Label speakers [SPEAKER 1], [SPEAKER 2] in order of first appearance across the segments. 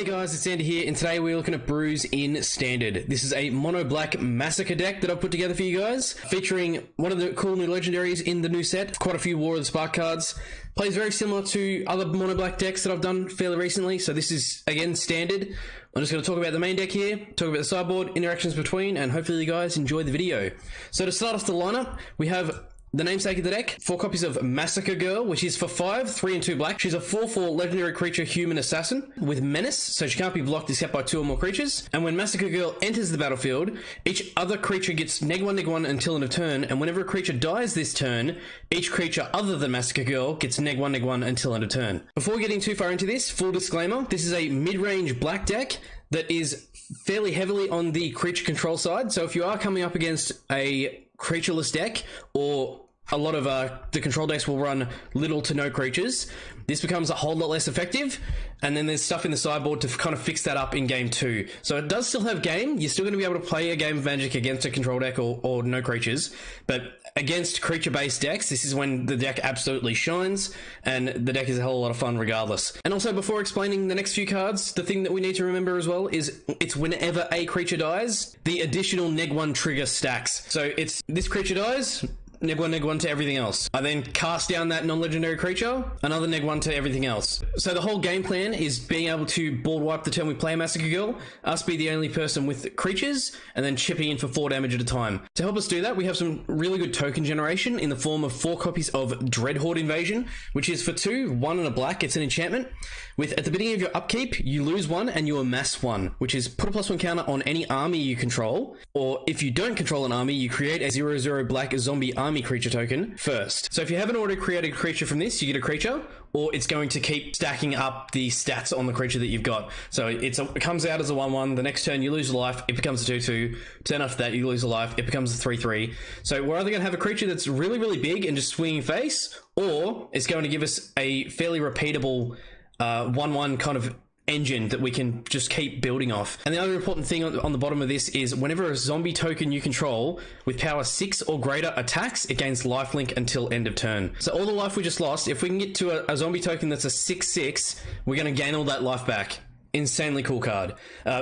[SPEAKER 1] guys, it's Andy here, and today we're looking at brews in Standard. This is a mono black Massacre deck that I've put together for you guys, featuring one of the cool new legendaries in the new set, quite a few War of the Spark cards. Plays very similar to other mono black decks that I've done fairly recently, so this is, again, Standard. I'm just going to talk about the main deck here, talk about the sideboard, interactions between, and hopefully you guys enjoy the video. So to start off the lineup, we have the namesake of the deck, 4 copies of Massacre Girl, which is for 5, 3 and 2 black. She's a 4/4 legendary creature human assassin with menace, so she can't be blocked except by 2 or more creatures. And when Massacre Girl enters the battlefield, each other creature gets -1/-1 until end of turn, and whenever a creature dies this turn, each creature other than Massacre Girl gets -1/-1 until end of turn. Before getting too far into this, full disclaimer, this is a mid-range black deck that is fairly heavily on the creature control side, so if you are coming up against a creatureless deck, or a lot of the control decks will run little to no creatures, this becomes a whole lot less effective, and then there's stuff in the sideboard to kind of fix that up in game 2. So it does still have game, you're still going to be able to play a game of Magic against a control deck or no creatures, but against creature-based decks, this is when the deck absolutely shines, and the deck is a whole lot of fun regardless. And also, before explaining the next few cards, the thing that we need to remember as well is it's whenever a creature dies, the additional -1 trigger stacks. So it's this creature dies, -1/-1 to everything else. I then cast down that non-legendary creature, another -1 to everything else. So the whole game plan is being able to board wipe the turn we play Massacre Girl, us be the only person with creatures, and then chipping in for 4 damage at a time. To help us do that, we have some really good token generation in the form of 4 copies of Dreadhorde Invasion, which is for 2, 1 and a black. It's an enchantment. With, at the beginning of your upkeep, you lose 1 and you amass 1, which is put a +1 counter on any army you control, or if you don't control an army, you create a 0/0 black zombie army creature token first. So if you haven't already created a creature from this, you get a creature, or it's going to keep stacking up the stats on the creature that you've got. So it comes out as a 1/1, the next turn you lose a life, it becomes a 2/2, turn after that you lose a life, it becomes a 3/3. So we're either going to have a creature that's really, really big and just swinging face, or it's going to give us a fairly repeatable 1/1 kind of engine that we can just keep building off. And the other important thing on the bottom of this is whenever a zombie token you control with power 6 or greater attacks, it gains lifelink until end of turn. So all the life we just lost, if we can get to a zombie token that's a 6/6, we're going to gain all that life back. Insanely cool card.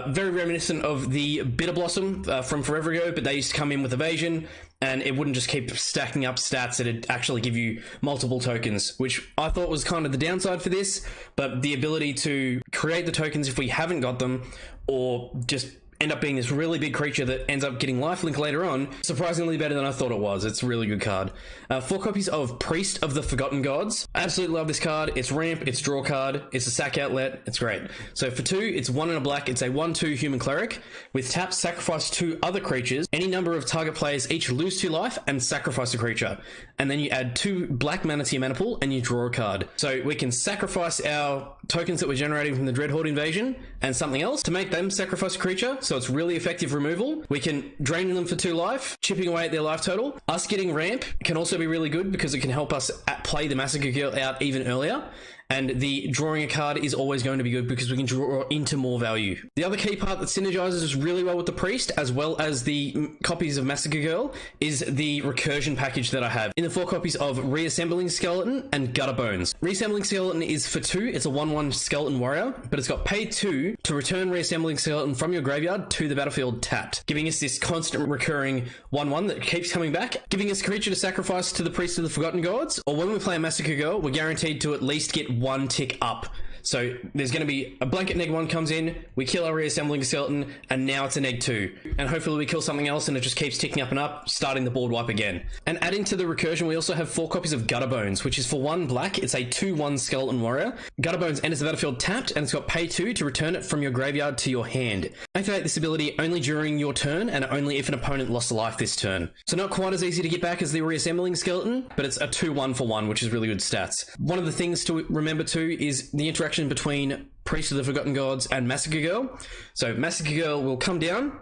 [SPEAKER 1] Very reminiscent of the Bitter Blossom from forever ago, but they used to come in with evasion, and it wouldn't just keep stacking up stats, it'd actually give you multiple tokens, which I thought was kind of the downside for this, but the ability to create the tokens if we haven't got them, or just end up being this really big creature that ends up getting lifelink later on, surprisingly better than I thought it was. It's a really good card. 4 copies of Priest of the Forgotten Gods. I absolutely love this card. It's ramp, it's draw card, it's a sack outlet, it's great. So for 2, it's 1 and a black, it's a 1/2 human cleric. With tap, sacrifice 2 other creatures. Any number of target players each lose 2 life and sacrifice a creature. And then you add 2 black mana to your mana pool and you draw a card. So we can sacrifice our tokens that we're generating from the Dreadhorde Invasion and something else to make them sacrifice a creature. So it's really effective removal. We can drain them for 2 life, chipping away at their life total. Us getting ramp can also be really good because it can help us play the Massacre Girl out even earlier. And the drawing a card is always going to be good because we can draw into more value. The other key part that synergizes really well with the Priest, as well as the copies of Massacre Girl, is the recursion package that I have in the 4 copies of Reassembling Skeleton and Gutter Bones. Reassembling Skeleton is for 2, it's a 1/1 skeleton warrior, but it's got pay 2 to return Reassembling Skeleton from your graveyard to the battlefield tapped, giving us this constant recurring 1/1 that keeps coming back, giving us a creature to sacrifice to the Priest of the Forgotten Gods, or when we play a Massacre Girl, we're guaranteed to at least get 1 tick up. So there's going to be a blanket -1 comes in, we kill our Reassembling Skeleton, and now it's a -2. And hopefully we kill something else and it just keeps ticking up and up, starting the board wipe again. And adding to the recursion, we also have 4 copies of Gutter Bones, which is for 1 black, it's a 2/1 skeleton warrior. Gutter Bones enters the battlefield tapped, and it's got pay 2 to return it from your graveyard to your hand. Activate this ability only during your turn, and only if an opponent lost a life this turn. So not quite as easy to get back as the Reassembling Skeleton, but it's a 2/1 for 1, which is really good stats. One of the things to remember too is the interaction between Priest of the Forgotten Gods and Massacre Girl. So Massacre Girl will come down,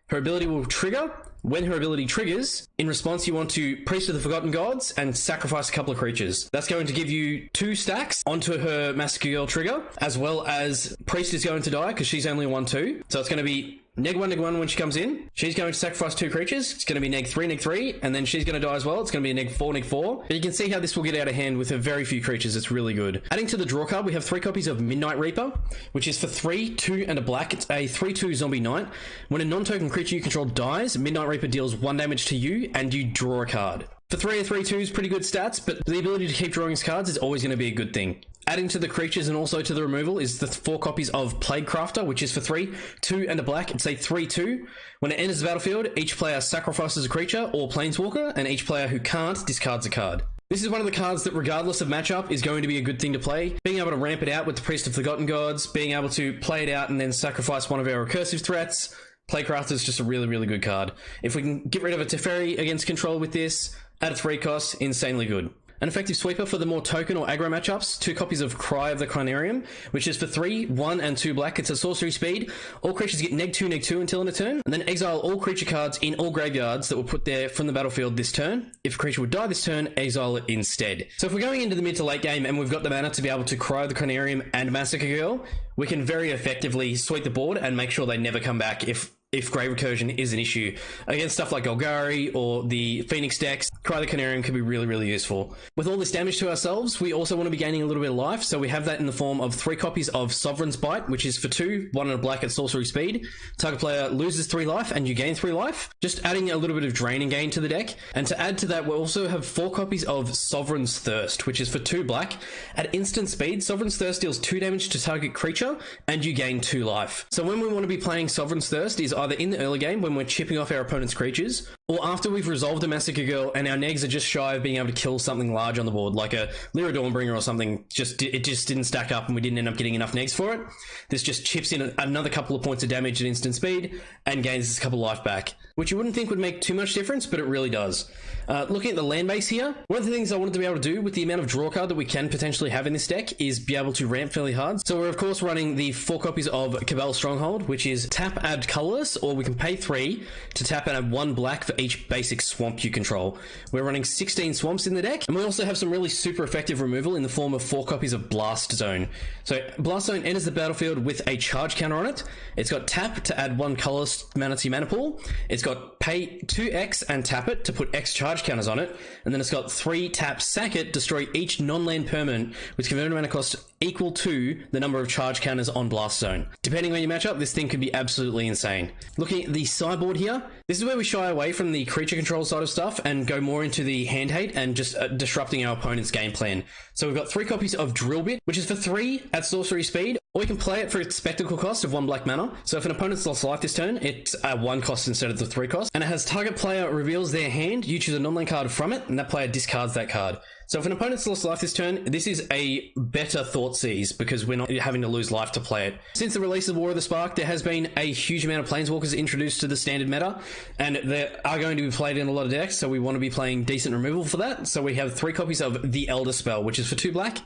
[SPEAKER 1] her ability will trigger. When her ability triggers, in response you want to Priest of the Forgotten Gods and sacrifice a couple of creatures. That's going to give you 2 stacks onto her Massacre Girl trigger, as well as Priest is going to die because she's only 1/2. So it's going to be -1 when she comes in. She's going to sacrifice 2 creatures. It's going to be -3, and then she's going to die as well. It's going to be a -4. But you can see how this will get out of hand with a very few creatures. It's really good. Adding to the draw card, we have 3 copies of Midnight Reaper, which is for 3, 2, and a black. It's a 3/2 zombie knight. When a non-token creature you control dies, Midnight Reaper deals 1 damage to you, and you draw a card. For 3 and 3/2s, pretty good stats, but the ability to keep drawing his cards is always going to be a good thing. Adding to the creatures and also to the removal is the 4 copies of Plague Crafter, which is for 3, 2, and a black. It's a 3/2. When it enters the battlefield, each player sacrifices a creature or planeswalker, and each player who can't discards a card. This is one of the cards that, regardless of matchup, is going to be a good thing to play. Being able to ramp it out with the Priest of Forgotten Gods, being able to play it out and then sacrifice one of our recursive threats. Playcraft is just a really, really good card. If we can get rid of a Teferi against control with this, at its 3 cost, insanely good. An effective sweeper for the more token or aggro matchups, 2 copies of Cry of the Crinarium, which is for 3, 1, and 2 black. It's a sorcery speed. All creatures get -2/-2 until end of turn, and then exile all creature cards in all graveyards that were put there from the battlefield this turn. If a creature would die this turn, exile it instead. So if we're going into the mid to late game and we've got the mana to be able to Cry of the Crinarium and Massacre Girl, we can very effectively sweep the board and make sure they never come back if Grave Recursion is an issue. Against stuff like Golgari or the Phoenix decks, Cry the Canarium could be really, really useful. With all this damage to ourselves, we also want to be gaining a little bit of life, so we have that in the form of 3 copies of Sovereign's Bite, which is for 2, 1 and a black at sorcery speed. Target player loses 3 life and you gain 3 life, just adding a little bit of drain and gain to the deck. And to add to that, we also have 4 copies of Sovereign's Thirst, which is for 2 black. At instant speed, Sovereign's Thirst deals 2 damage to target creature and you gain 2 life. So when we want to be playing Sovereign's Thirst is either in the early game when we're chipping off our opponent's creatures, or after we've resolved a Massacre Girl and our negs are just shy of being able to kill something large on the board, like a Lyra Dawnbringer or something. It just didn't stack up and we didn't end up getting enough negs for it. This just chips in another couple of points of damage at instant speed and gains us a couple of life back, which you wouldn't think would make too much difference, but it really does. Looking at the land base here, one of the things I wanted to be able to do with the amount of draw card that we can potentially have in this deck is be able to ramp fairly hard. So we're of course running the 4 copies of Cabal Stronghold, which is tap, add colorless, or we can pay 3 to tap and add 1 black for each basic swamp you control. We're running 16 swamps in the deck, and we also have some really super effective removal in the form of 4 copies of Blast Zone. So Blast Zone enters the battlefield with a charge counter on it. It's got tap to add 1 colorless mana to your mana pool. It's got pay 2x and tap it to put X charge counters on it, and then it's got 3 tap, sack it, destroy each non-land permanent with converted mana cost equal to the number of charge counters on Blast Zone. Depending on your matchup, this thing could be absolutely insane. Looking at the sideboard here, this is where we shy away from the creature control side of stuff and go more into the hand hate and just disrupting our opponent's game plan. So we've got 3 copies of Drill Bit, which is for 3 at sorcery speed, or you can play it for its spectacle cost of 1 black mana. So if an opponent's lost life this turn, it's a 1 cost instead of the 3 cost. And it has target player reveals their hand, you choose a non-land card from it, and that player discards that card. So if an opponent's lost life this turn, this is a better Thoughtseize because we're not having to lose life to play it. Since the release of War of the Spark, there has been a huge amount of Planeswalkers introduced to the standard meta, and they are going to be played in a lot of decks, so we want to be playing decent removal for that. So we have 3 copies of the Elder Spell, which is for 2 black.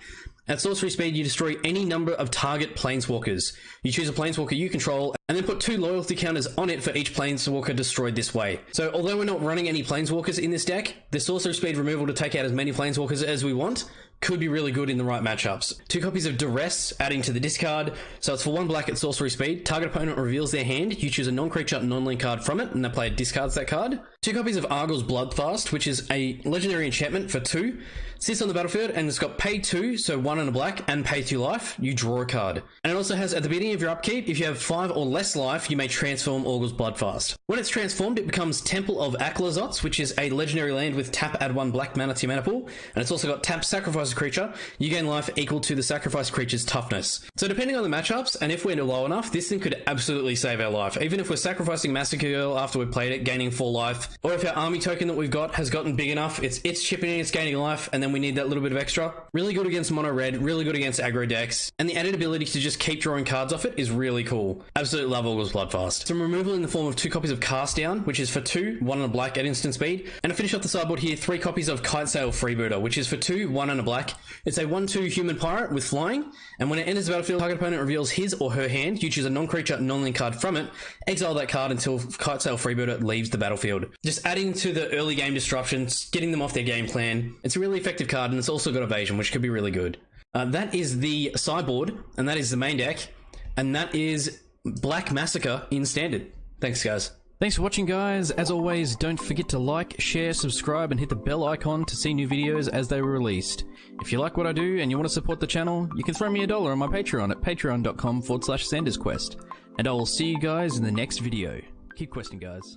[SPEAKER 1] At sorcery speed, you destroy any number of target Planeswalkers. You choose a Planeswalker you control, and then put 2 loyalty counters on it for each Planeswalker destroyed this way. So although we're not running any Planeswalkers in this deck, the sorcery speed removal to take out as many Planeswalkers as we want could be really good in the right matchups. 2 copies of Duress, adding to the discard. So it's for 1 black at sorcery speed. Target opponent reveals their hand. You choose a non-creature, non-land card from it, and that player discards that card. 2 copies of Argyl's Bloodfast, which is a legendary enchantment for 2. Sits on the battlefield, and it's got pay 2, so 1 and a black, and pay 2 life. You draw a card. And it also has, at the beginning of your upkeep, if you have 5 or less life, you may transform Argyl's Bloodfast. When it's transformed, it becomes Temple of Aklazots, which is a legendary land with tap, add 1 black mana to your mana pool. And it's also got tap, sacrifice a creature. You gain life equal to the sacrificed creature's toughness. So depending on the matchups, and if we're low enough, this thing could absolutely save our life. Even if we're sacrificing Massacre Girl after we've played it, gaining 4 life, or if our army token that we've got has gotten big enough, it's chipping in, it's gaining life, and then we need that little bit of extra. Really good against mono red, really good against aggro decks, and the added ability to just keep drawing cards off it is really cool. Absolutely love Argyl's Bloodfast. Some removal in the form of 2 copies of Cast Down, which is for 2, 1 and a black at instant speed. And to finish off the sideboard here, 3 copies of Kitesail Freebooter, which is for 2, 1 and a black. It's a 1/2 human pirate with flying, and when it enters the battlefield, target opponent reveals his or her hand. You choose a non-creature, non-land card from it, exile that card until Kitesail Freebooter leaves the battlefield. Just adding to the early game disruptions, getting them off their game plan. It's a really effective card, and it's also got evasion, which could be really good. That is the sideboard, and that is the main deck, and that is Black Massacre in Standard. Thanks, guys.
[SPEAKER 2] Thanks for watching, guys. As always, don't forget to like, share, subscribe, and hit the bell icon to see new videos as they were released. If you like what I do and you want to support the channel, you can throw me $1 on my Patreon at patreon.com/ZandersQuest. And I will see you guys in the next video. Keep questing, guys.